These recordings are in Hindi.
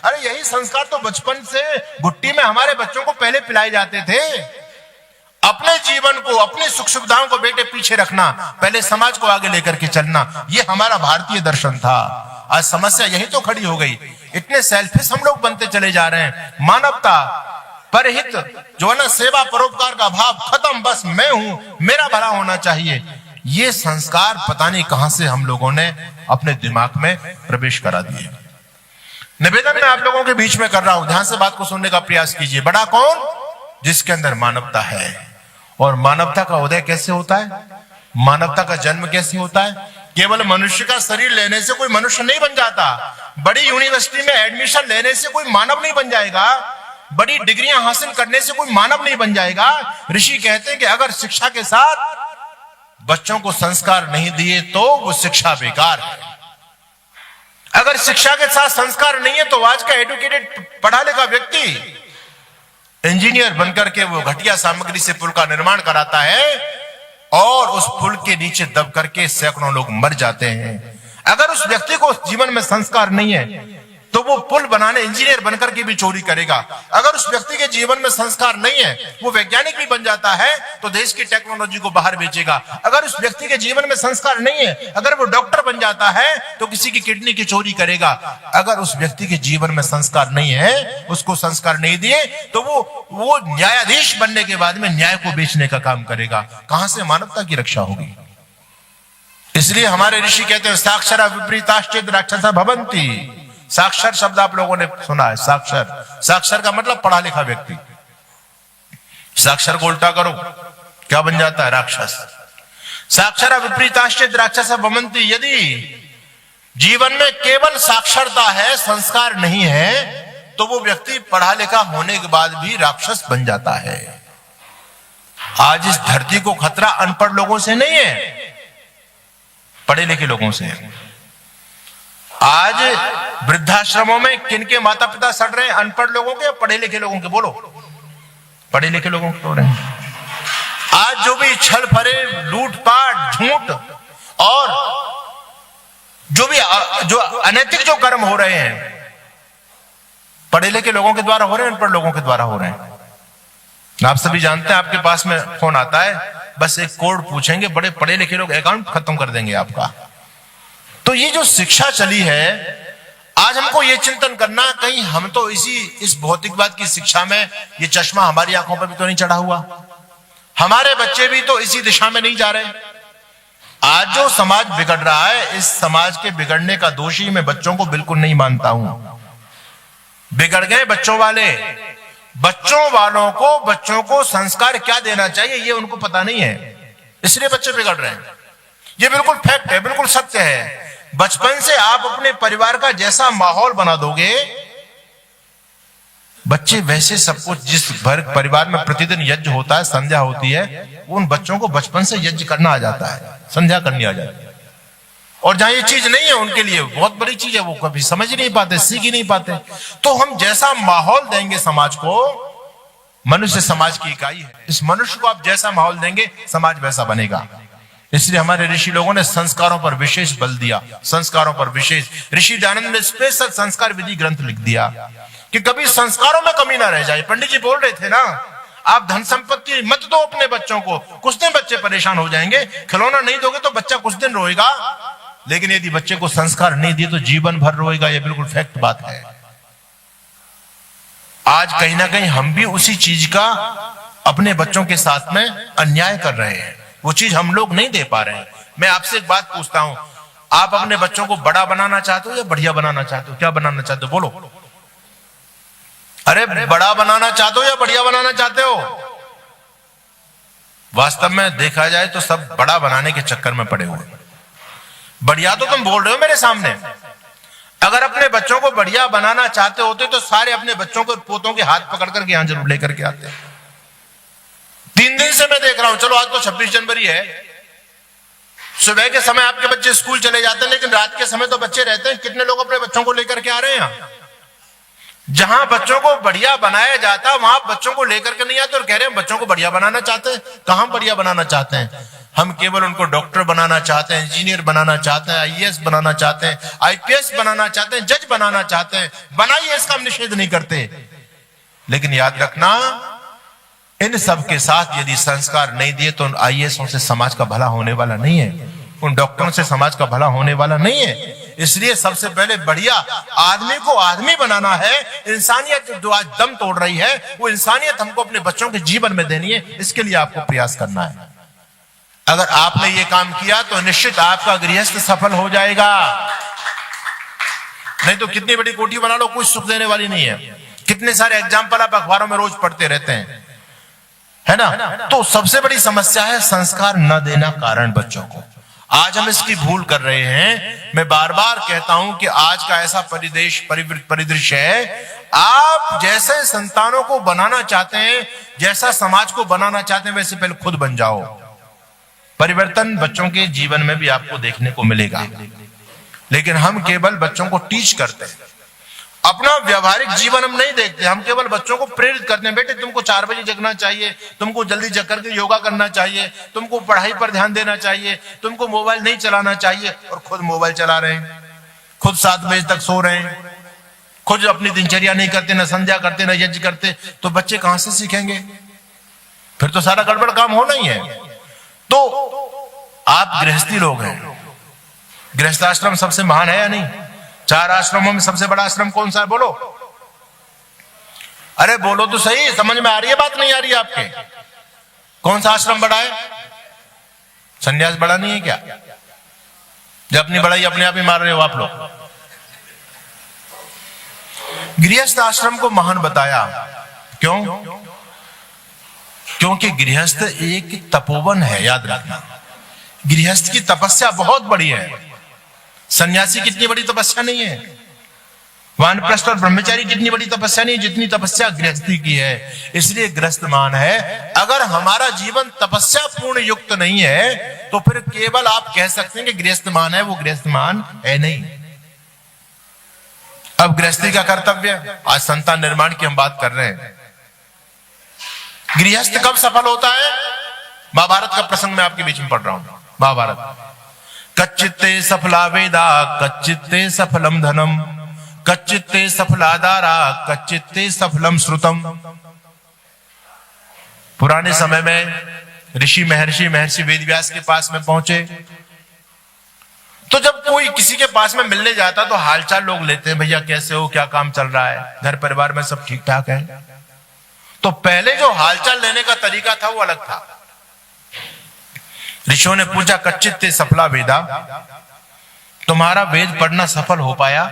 अरे यही संस्कार तो बचपन से घुट्टी में हमारे बच्चों को पहले पिलाए जाते थे। अपने जीवन को, अपनी सुख सुविधाओं को बेटे पीछे रखना, पहले समाज को आगे लेकर के चलना, ये हमारा भारतीय दर्शन था। आज समस्या यही तो खड़ी हो गई। इतने सेल्फिश हम लोग बनते चले जा रहे हैं। मानवता, परहित जो है ना, सेवा परोपकार का भाव खत्म। बस मैं हूं, मेरा भला होना चाहिए। ये संस्कार पता नहीं कहां से हम लोगों ने अपने दिमाग में प्रवेश करा दिए। निवेदन मैं आप लोगों के बीच में कर रहा हूं, ध्यान से बात को सुनने का प्रयास कीजिए। बड़ा कौन? जिसके अंदर मानवता है। और मानवता का उदय कैसे होता है? मानवता का जन्म कैसे होता है? केवल मनुष्य का शरीर लेने से कोई मनुष्य नहीं बन जाता। बड़ी यूनिवर्सिटी में एडमिशन लेने से कोई मानव नहीं बन जाएगा। बड़ी डिग्रियां हासिल करने से कोई मानव नहीं बन जाएगा। ऋषि कहते हैं कि अगर शिक्षा के साथ बच्चों को संस्कार नहीं दिए तो वो शिक्षा बेकार है। अगर शिक्षा के साथ संस्कार नहीं है तो आज का एजुकेटेड पढ़ा लिखा व्यक्ति इंजीनियर बनकर के वो घटिया सामग्री से पुल का निर्माण कराता है और उस पुल के नीचे दब करके सैकड़ों लोग मर जाते हैं। अगर उस व्यक्ति को जीवन में संस्कार नहीं है तो वो पुल बनाने इंजीनियर बनकर के भी चोरी करेगा। अगर उस व्यक्ति के जीवन में संस्कार नहीं है, वो वैज्ञानिक भी बन जाता है तो देश की टेक्नोलॉजी को बाहर बेचेगा। अगर उस व्यक्ति के जीवन में संस्कार नहीं है, अगर वो डॉक्टर बन जाता है तो किसी की किडनी की चोरी करेगा। अगर उस व्यक्ति के जीवन में संस्कार नहीं है, उसको संस्कार नहीं दिए तो वो न्यायाधीश बनने के बाद में न्याय को बेचने का काम करेगा। कहां से मानवता की रक्षा होगी? इसलिए हमारे ऋषि कहते हैं साक्षरा विपरीताश्चेद राक्षसा भवन्ति। साक्षर शब्द आप लोगों ने सुना है। साक्षर, साक्षर का मतलब पढ़ा लिखा व्यक्ति। साक्षर को उल्टा करो, क्या बन जाता है? राक्षस। साक्षरा विपरीताश्चेद राक्षसा भवन्ति। यदि जीवन में केवल साक्षरता है, संस्कार नहीं है, तो वो व्यक्ति पढ़ा लिखा होने के बाद भी राक्षस बन जाता है। आज इस धरती को खतरा अनपढ़ लोगों से नहीं है, पढ़े लिखे लोगों से है। आज वृद्धाश्रमों में किनके माता पिता सड़ रहे हैं? अनपढ़ लोगों के, पढ़े लिखे लोगों के? बोलो, पढ़े लिखे लोगों के हो रहे हैं। आज जो भी छल फरेब, लूटपाट, झूठ और जो अनैतिक जो कर्म हो रहे हैं, पढ़े लिखे लोगों के द्वारा हो रहे हैं, अनपढ़ लोगों के द्वारा हो रहे हैं। आप सभी जानते हैं, आपके पास में फोन आता है, बस एक कोड पूछेंगे, बड़े पढ़े लिखे लोग अकाउंट खत्म कर देंगे आपका। तो ये जो शिक्षा चली है, आज हमको ये चिंतन करना, कहीं हम तो इस भौतिकवाद की शिक्षा में ये चश्मा हमारी आंखों पर भी तो नहीं चढ़ा हुआ? हमारे बच्चे भी तो इसी दिशा में नहीं जा रहे? आज जो समाज बिगड़ रहा है, इस समाज के बिगड़ने का दोषी मैं बच्चों को बिल्कुल नहीं मानता हूं। बिगड़ गए बच्चों वाले। बच्चों वालों को, बच्चों को संस्कार क्या देना चाहिए ये उनको पता नहीं है, इसलिए बच्चे बिगड़ रहे हैं। ये बिल्कुल फैक्ट है, बिल्कुल सत्य है। बचपन से आप अपने परिवार का जैसा माहौल बना दोगे, बच्चे वैसे सब कुछ। जिस परिवार में प्रतिदिन यज्ञ होता है, संध्या होती है, उन बच्चों को बचपन से यज्ञ करना आ जाता है, संध्या करनी आ जाती है। और जहां ये चीज नहीं है, उनके लिए बहुत बड़ी चीज है, वो कभी समझ ही नहीं पाते, सीख ही नहीं पाते। तो हम जैसा माहौल देंगे समाज को, मनुष्य समाज की इकाई है, इस मनुष्य को आप जैसा माहौल देंगे, समाज वैसा बनेगा। इसलिए हमारे ऋषि लोगों ने संस्कारों पर विशेष बल दिया। संस्कारों पर विशेष, ऋषि दयानंद ने स्पेशल संस्कार विधि ग्रंथ लिख दिया कि कभी संस्कारों में कमी ना रह जाए। पंडित जी बोल रहे थे ना, आप धन संपत्ति मत दो अपने बच्चों को, कुछ दिन बच्चे परेशान हो जाएंगे। खिलौना नहीं दोगे तो बच्चा कुछ दिन रोएगा, लेकिन यदि बच्चे को संस्कार नहीं दिए तो जीवन भर रोएगा। यह बिल्कुल फैक्ट बात है। आज कहीं ना कहीं हम भी उसी चीज का अपने बच्चों के साथ में अन्याय कर रहे हैं। वो चीज हम लोग नहीं दे पा रहे हैं। मैं आपसे एक बात पूछता हूं, आप अपने बच्चों को बड़ा बनाना चाहते हो या बढ़िया बनाना चाहते हो? क्या बनाना चाहते हो? बोलो। अरे बड़ा बनाना चाहते हो या बढ़िया बनाना चाहते हो? वास्तव में देखा जाए तो सब बड़ा बनाने के चक्कर में पड़े हुए। बढ़िया तो तुम बोल रहे हो मेरे सामने। अगर अपने बच्चों को बढ़िया बनाना चाहते होते तो सारे अपने बच्चों को, पोतों के हाथ पकड़ करके यहां जरूर लेकर के आते। 3 दिन से मैं देख रहा हूं, चलो आज तो 26 जनवरी है, सुबह के समय आपके बच्चे स्कूल चले जाते हैं, लेकिन रात के समय तो बच्चे रहते हैं। कितने लोग अपने बच्चों को लेकर के आ रहे हैं? जहां बच्चों को बढ़िया बनाया जाता है वहां बच्चों को लेकर के नहीं आते और कह रहे हैं बच्चों को बढ़िया बनाना चाहते हैं। कहां बढ़िया बनाना चाहते हैं? हम केवल उनको डॉक्टर बनाना चाहते हैं, इंजीनियर बनाना चाहते हैं, आईएएस बनाना चाहते हैं, आईपीएस बनाना चाहते हैं, जज बनाना चाहते हैं। बनाइए, इसका हम निषेध नहीं करते, लेकिन याद रखना इन सब के साथ यदि संस्कार नहीं दिए तो उन आईएएसों से समाज का भला होने वाला नहीं है, उन डॉक्टरों से समाज का भला होने वाला नहीं है। इसलिए सबसे पहले बढ़िया आदमी को आदमी बनाना है। इंसानियत जो आज दम तोड़ रही है, वो इंसानियत हमको अपने बच्चों के जीवन में देनी है। इसके लिए आपको प्रयास करना है। अगर आपने ये काम किया तो निश्चित आपका गृहस्थ सफल हो जाएगा। नहीं तो कितनी बड़ी कोठी बना लो, कुछ सुख देने वाली नहीं है। कितने सारे एग्जाम्पल आप अखबारों में रोज पढ़ते रहते हैं, है ना। तो सबसे बड़ी समस्या है संस्कार न देना कारण बच्चों को। आज हम इसकी भूल कर रहे हैं। मैं बार बार कहता हूं कि आज का ऐसा परिदृश्य है, आप जैसे संतानों को बनाना चाहते हैं, जैसा समाज को बनाना चाहते हैं, वैसे पहले खुद बन जाओ। परिवर्तन बच्चों के जीवन में भी आपको देखने को मिलेगा। लेकिन हम केवल बच्चों को टीच करते हैं, अपना व्यवहारिक जीवन हम नहीं देखते। हम केवल बच्चों को प्रेरित करते हैं, बेटे तुमको 4 बजे जगना चाहिए, तुमको जल्दी जग करके योगा करना चाहिए, तुमको पढ़ाई पर ध्यान देना चाहिए, तुमको मोबाइल नहीं चलाना चाहिए। और खुद मोबाइल चला रहे हैं, खुद 7 बजे तक सो रहे हैं, खुद अपनी दिनचर्या नहीं करते, न संध्या करते, न यज्ञ करते। तो बच्चे कहां से सीखेंगे? फिर तो सारा गड़बड़ काम होना ही है। तो आप गृहस्थी लोग हैं, गृहस्थाश्रम सबसे महान है या नहीं? 4 आश्रमों में सबसे बड़ा आश्रम कौन सा है? बोलो, अरे बोलो तो सही। समझ में आ रही है बात, नहीं आ रही है आपके? कौन सा आश्रम बड़ा है? संन्यास बड़ा नहीं है क्या? जब अपनी बड़ाई अपने आप ही मार रहे हो आप लोग। गृहस्थ आश्रम को महान बताया क्यों? क्योंकि गृहस्थ एक तपोवन है। याद रखना, गृहस्थ की तपस्या बहुत बड़ी है। सन्यासी कितनी बड़ी तपस्या नहीं है, वानप्रस्थ और ब्रह्मचारी कितनी बड़ी तपस्या नहीं, जितनी तपस्या गृहस्थी की है। इसलिए गृहस्थ मान है। अगर हमारा जीवन तपस्या पूर्ण युक्त नहीं है तो फिर केवल आप कह सकते हैं कि गृहस्थ मान है, वो गृहस्थ मान है नहीं। अब गृहस्थी का कर्तव्य, आज संतान निर्माण की हम बात कर रहे हैं। गृहस्थ कब सफल होता है? महाभारत का प्रसंग मैं आपके बीच में पढ़ रहा हूं। महाभारत, कच्चित्ते सफला वेदा कच्चित्ते सफलम धनम कच्चित्ते सफलादारा कच्चित्ते सफलम श्रुतम। पुराने समय में ऋषि महर्षि वेदव्यास के पास में पहुंचे, तो जब कोई किसी के पास में मिलने जाता तो हालचाल लोग लेते हैं, भैया कैसे हो, क्या काम चल रहा है, घर परिवार में सब ठीक ठाक है। तो पहले जो हालचाल लेने का तरीका था वो अलग था। ऋषियों ने पूछा, कच्चित्ते सफला वेदा, तुम्हारा वेद पढ़ना सफल हो पाया?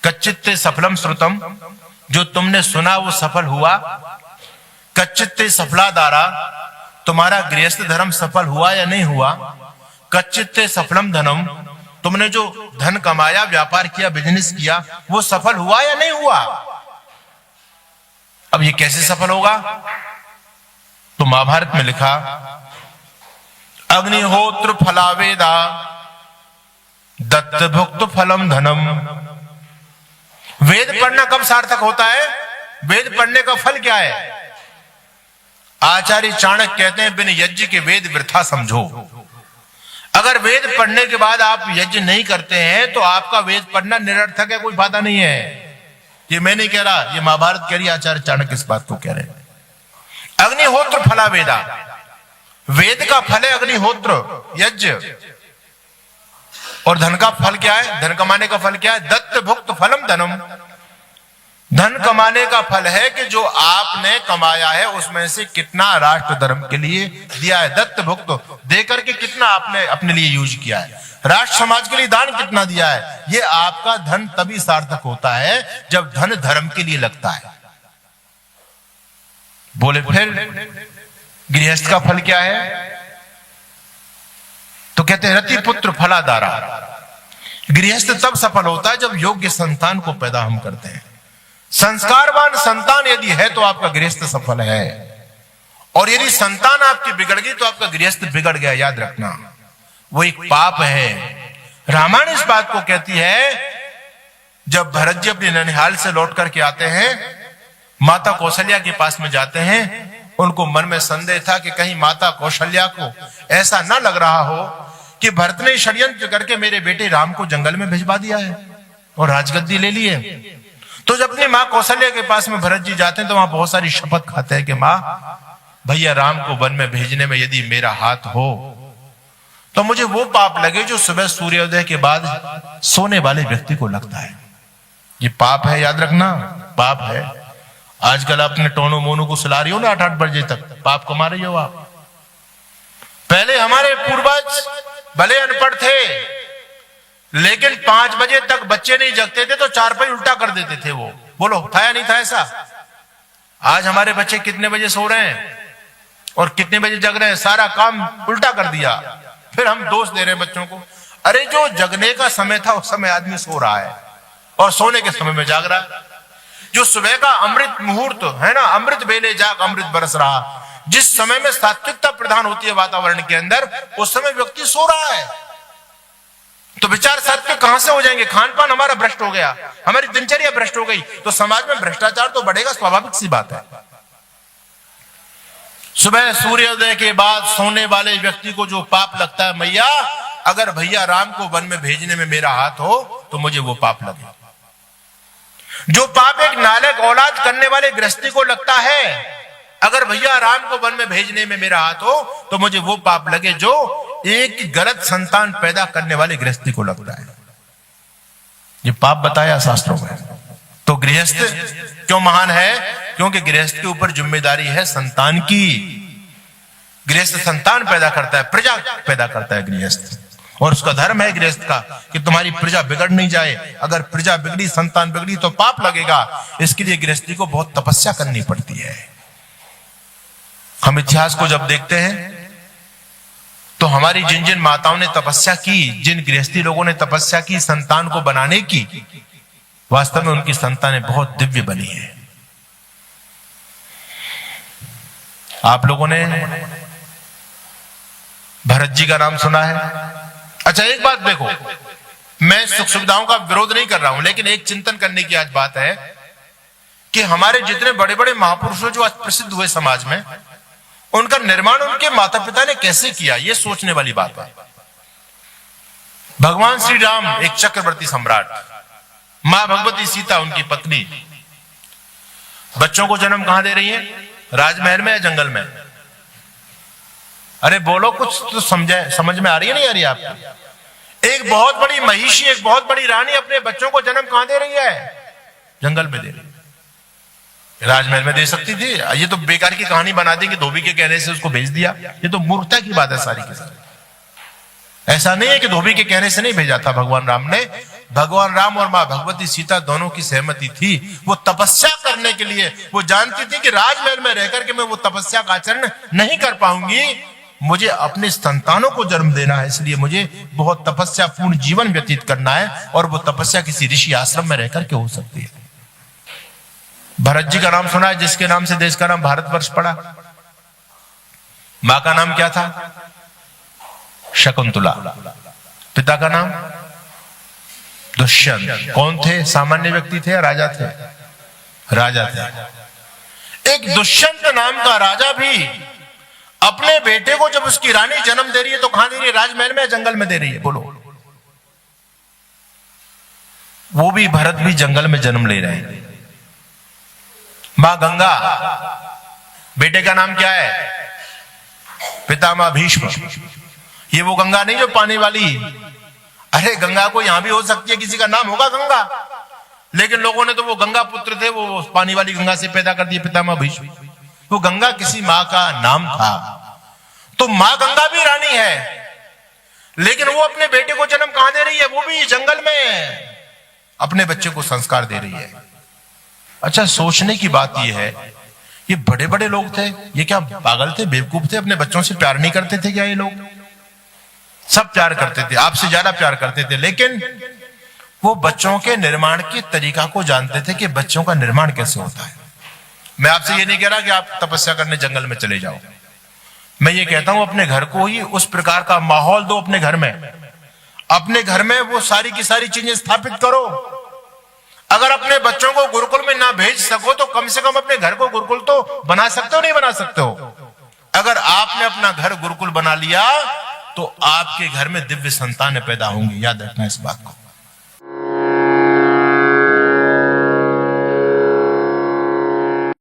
कच्चित्ते सफलम श्रुतम, जो तुमने सुना वो सफल हुआ? कच्चित्ते सफलादारा, तुम्हारा गृहस्थ धर्म सफल हुआ या नहीं हुआ? कच्चित्ते सफलम धनम, तुमने जो धन कमाया, व्यापार किया, बिजनेस किया, वो सफल हुआ या नहीं हुआ? अब ये कैसे सफल होगा? तो महाभारत में लिखा, अग्निहोत्र फलावेदा दत्त भुक्त फलम धनम। वेद पढ़ना कब सार्थक होता है? वेद पढ़ने का फल क्या है? आचार्य चाणक्य कहते हैं, बिन यज्ञ के वेद वृथा समझो। अगर वेद पढ़ने के बाद आप यज्ञ नहीं करते हैं तो आपका वेद पढ़ना निरर्थक है, कोई फायदा नहीं है। ये मैं नहीं कह रहा, ये महाभारत कह रही, आचार्य चाणक्य इस बात को कह रहे हैं। अग्निहोत्र फला वेदा, वेद का फल है अग्निहोत्र, यज्ञ। और धन का फल क्या है? धन कमाने का फल क्या है? दत्त भुक्त फलम धनम। धन कमाने का फल है कि जो आपने कमाया है उसमें से कितना राष्ट्र धर्म के लिए दिया है। दत्त भुक्त देकर के कितना आपने अपने लिए यूज किया है, राष्ट्र समाज के लिए दान कितना दिया है। ये आपका धन तभी सार्थक होता है जब धन धर्म के लिए लगता है। बोले फिर गृहस्थ का फल क्या है? तो कहते हैं रति पुत्र फलादारा। गृहस्थ तब सफल होता है जब योग्य संतान को पैदा हम करते हैं। संस्कारवान संतान यदि है तो आपका गृहस्थ सफल है, और यदि संतान आपकी बिगड़ गई तो आपका गृहस्थ बिगड़ गया। याद रखना, वो एक पाप है। रामायण इस बात को कहती है, जब भरत जी अपने ननिहाल से लौट करके आते हैं, माता कौशल्या के पास में जाते हैं उनको मन में संदेह था कि कहीं माता कौशल्या को ऐसा ना लग रहा हो कि भरत ने षड्यंत्र करके मेरे बेटे राम को जंगल में भिजवा दिया है और राजगद्दी ले ली है। तो जब अपनी मां कौशल्या के पास में भरत जी जाते हैं तो वहां बहुत सारी शपथ खाते हैं कि मां, भैया राम को वन में भेजने में यदि मेरा हाथ हो तो मुझे वो पाप लगे जो सुबह सूर्योदय के बाद सोने वाले व्यक्ति को लगता है। ये पाप है, याद रखना, पाप है। आजकल अपने टोनो मोनो को सुला रही हो ना 8-8 बजे तक, पाप कमा रही हो आप। पहले हमारे पूर्वज भले अनपढ़ थे लेकिन 5 बजे तक बच्चे नहीं जगते थे तो चारपाई उल्टा कर देते थे वो। बोलो था या नहीं था ऐसा? आज हमारे बच्चे कितने बजे सो रहे हैं और कितने बजे जग रहे हैं, सारा काम उल्टा कर दिया। फिर हम दोष दे रहे हैं बच्चों को, अरे जो जगने का समय था उस समय आदमी सो रहा है और सोने के समय में जाग रहा है। जो सुबह का अमृत मुहूर्त है ना, अमृत बेले जाग अमृत बरस रहा, जिस समय में सात्विकता प्रधान होती है वातावरण के अंदर, उस समय व्यक्ति सो रहा है। तो विचार सात्विक कहां से हो जाएंगे? खान पान हमारा भ्रष्ट हो गया, हमारी दिनचर्या भ्रष्ट हो गई, तो समाज में भ्रष्टाचार तो बढ़ेगा, स्वाभाविक सी बात है। सुबह सूर्योदय के बाद सोने वाले व्यक्ति को जो पाप लगता है, मैया अगर भैया राम को वन में भेजने में मेरा हाथ हो तो मुझे वो पाप लगे। जो पाप एक नालायक औलाद करने वाले गृहस्थी को लगता है, अगर भैया राम को वन में भेजने में मेरा हाथ हो तो मुझे वो पाप लगे जो एक गलत संतान पैदा करने वाले गृहस्थी को लगता है। ये पाप बताया शास्त्रों में। तो गृहस्थ क्यों महान है? क्योंकि गृहस्थ के ऊपर जिम्मेदारी है संतान की। गृहस्थ संतान पैदा करता है, प्रजा पैदा करता है गृहस्थ, और उसका धर्म है गृहस्थ का कि तुम्हारी प्रजा बिगड़ नहीं जाए। अगर प्रजा बिगड़ी, संतान बिगड़ी तो पाप लगेगा। इसके लिए गृहस्थी को बहुत तपस्या करनी पड़ती है। हम इतिहास को जब देखते हैं तो हमारी जिन जिन माताओं ने तपस्या की, जिन गृहस्थी लोगों ने तपस्या की संतान को बनाने की, वास्तव में उनकी संतानें बहुत दिव्य बनी है। आप लोगों ने भरत जी का नाम सुना है? अच्छा एक बात देखो, मैं सुख सुविधाओं का विरोध नहीं कर रहा हूं, लेकिन एक चिंतन करने की आज बात है कि हमारे जितने बड़े बड़े महापुरुषों जो आज प्रसिद्ध हुए समाज में, उनका निर्माण उनके माता पिता ने कैसे किया, यह सोचने वाली बात है। भगवान श्री राम एक चक्रवर्ती सम्राट, मां भगवती सीता उनकी पत्नी, बच्चों को जन्म कहां दे रही है? राजमहल में या जंगल में? अरे बोलो, कुछ तो समझ में आ रही है नहीं आ रही है आपको? एक बहुत बड़ी महिषी, एक बहुत बड़ी रानी अपने बच्चों को जन्म कहां दे रही है? जंगल में दे रही है। राजमहल में दे सकती थी? ये तो बेकार की कहानी बना दी कि धोबी के कहने से उसको भेज दिया। ये तो मूर्खता की बात है सारी की सारी। ऐसा नहीं है कि धोबी के कहने से नहीं भेजा था भगवान राम ने। भगवान राम और मां भगवती सीता दोनों की सहमति थी। वो तपस्या करने के लिए, वो जानती थी कि राजमहल में रहकर के मैं वो तपस्या का आचरण नहीं कर पाऊंगी, मुझे अपने संतानों को जन्म देना है, इसलिए मुझे बहुत तपस्या पूर्ण जीवन व्यतीत करना है, और वो तपस्या किसी ऋषि आश्रम में रहकर के हो सकती है। भरत जी का नाम सुना है, जिसके नाम से देश का नाम भारतवर्ष पड़ा। मां का नाम क्या था? शकुंतला। पिता का नाम दुष्यंत। कौन थे? सामान्य व्यक्ति थे या राजा थे? राजा थे। एक दुष्यंत नाम का राजा भी अपने बेटे को जब उसकी रानी जन्म दे रही है तो कहां दे रही है? राजमहल में या जंगल में दे रही है? बोलो। वो भी भरत भी जंगल में जन्म ले रहे हैं। मां गंगा, बेटे का नाम क्या है? पितामह भीष्म। ये वो गंगा नहीं जो पानी वाली। अरे गंगा को यहां भी हो सकती है, किसी का नाम होगा गंगा, लेकिन लोगों ने तो वो गंगा पुत्र थे, वो पानी वाली गंगा से पैदा कर दिए पितामह भीष्म। वो गंगा किसी मां का नाम था। तो मां गंगा भी रानी है, लेकिन वो अपने बेटे को जन्म कहां दे रही है? वो भी जंगल में अपने बच्चे को संस्कार दे रही है। अच्छा, सोचने की बात यह है, ये बड़े बड़े लोग थे, ये क्या पागल थे, बेवकूफ थे? अपने बच्चों से प्यार नहीं करते थे क्या? ये लोग सब प्यार करते थे, आपसे ज्यादा प्यार करते थे, लेकिन वो बच्चों के निर्माण के तरीका को जानते थे कि बच्चों का निर्माण कैसे होता है। मैं आपसे ये नहीं कह रहा कि आप तपस्या करने जंगल में चले जाओ। मैं ये कहता हूं अपने घर को ही उस प्रकार का माहौल दो, अपने घर में वो सारी की सारी चीजें स्थापित करो। अगर अपने बच्चों को गुरुकुल में ना भेज सको तो कम से कम अपने घर को गुरुकुल तो बना सकते हो, नहीं बना सकते हो? अगर आपने अपना घर गुरुकुल बना लिया तो आपके घर में दिव्य संतानें पैदा होंगी। याद रखना इस बात को।